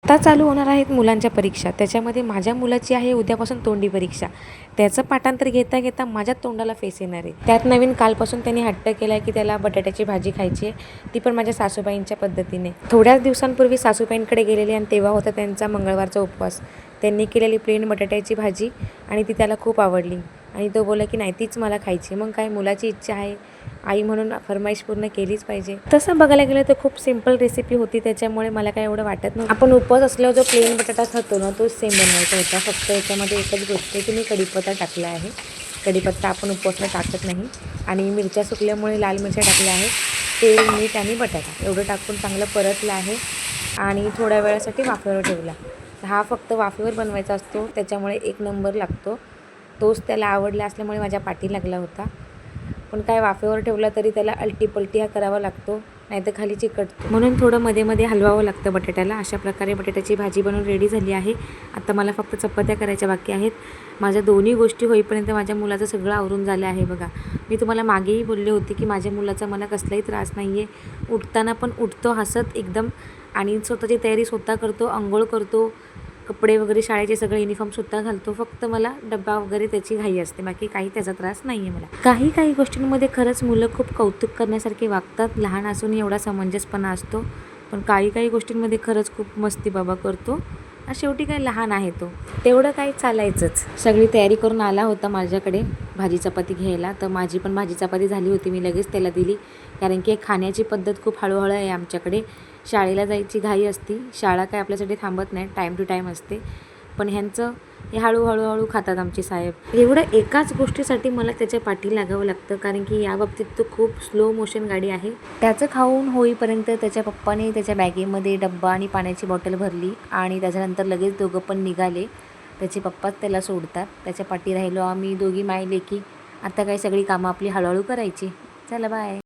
आता चालू होणार आहेत मुलांच्या परीक्षा. त्याच्यामध्ये माझ्या मुलाची आहे उद्यापासून तोंडी परीक्षा. त्याचं पाठांतर घेता घेता माझ्या तोंडाला फेस येणार आहे. त्यात नवीन कालपासून त्यांनी हट्ट केला आहे की त्याला बटाट्याची भाजी खायची आहे, ती पण माझ्या सासूबाईंच्या पद्धतीने. थोड्याच दिवसांपूर्वी सासूबाईंकडे गेलेले आणि तेव्हा होता त्यांचा मंगळवारचा उपवास. त्यांनी केलेली प्लेन बटाट्याची भाजी आणि ती त्याला खूप आवडली आणि तो बोलला की नाही तीच मला खायची. मग काय, मुलाची इच्छा आहे, आई म्हणून फरमाईश पूर्ण केलीच पाहिजे. तसं बघायला गेलं तर खूप सिंपल रेसिपी होती, त्याच्यामुळे मला काय एवढं वाटत नव्हतं. आपण उपवास असल्यावर जो प्लेन बटाटा खातो ना, तोच सेम बनवायचा होता. फक्त याच्यामध्ये एकच गोष्ट आहे की मी कढीपत्ता टाकला आहे. कढीपत्ता आपण उपवासला टाकत नाही आणि मिरच्या सुकल्यामुळे लाल मिरच्या टाकल्या आहेत. तेल, मीठ आणि बटाटा एवढं टाकून चांगलं परतलं आहे आणि थोड्या वेळासाठी वाफेवर ठेवला. हा फक्त वाफेवर बनवायचा असतो, त्याच्यामुळे एक नंबर लागतो. तोच त्याला आवडला असल्यामुळे माझ्या पाठी लागला होता. पण काय, वाफेवर ठेवला तरी त्याला अलटी-पलटी हा करावा लागतो, नाहीतर खाली चिकटतो. म्हणून थोडं मध्ये मध्ये हलवावं लागतं बटाट्याला. अशा प्रकारे बटाट्याची भाजी बनवून रेडी झाली आहे. आता मला फक्त चपात्या करायच्या बाकी आहेत. माझ्या दोन्ही गोष्टी होईपर्यंत माझ्या मुलाचं सगळं आवरून झालं आहे बघा. मी तुम्हाला मागेही बोलले होते की माझ्या मुलाचा मला कसलाही त्रास नाही आहे. उठताना पण उठतो हसत एकदम आणि स्वतःची तयारी स्वतः करतो, अंघोळ करतो, कपडे वगैरे शाळेचे सगळे युनिफॉर्म स्वतः घालतो. फक्त मला डब्बा वगैरे त्याची घाई असते, बाकी काही त्याचा त्रास नाही आहे मला. काही गोष्टींमध्ये खरंच मुलं खूप कौतुक करण्यासारखे वागतात. लहान असूनही एवढा समंजसपणा असतो. पण काही गोष्टींमध्ये खरंच खूप मस्ती बाबा करतो. शेवटी काय, लहान आहे तो, तेवढं काही चालायचंच. सगळी तयारी करून आला होता माझ्याकडे भाजी चपाती घ्यायला. तर माझी पण भाजी चपाती झाली होती, मी लगेच त्याला दिली. कारण की खाण्याची पद्धत खूप हळूहळू आहे आमच्याकडे. शाळेला जायची घाई असती, शाळा काय आपल्यासाठी थांबत नाही, टाईम टू टाईम असते. पण ह्यांचं हे हळूहळू खातात आमचे साहेब. एवढं एकाच गोष्टीसाठी मला त्याच्या पाठी लागावं लागतं, कारण की या बाबतीत तो खूप स्लो मोशन गाडी आहे. त्याचं खाऊन होईपर्यंत त्याच्या पप्पाने त्याच्या बॅगेमध्ये डब्बा आणि पाण्याची बॉटल भरली आणि त्याच्यानंतर लगेच दोघं पण निघाले. त्याचे पप्पाच त्याला सोडतात. त्याच्या पाठी राहिलो आम्ही दोघी माय लेकी. आता काय, सगळी कामं आपली हळूहळू करायची. चला बाय.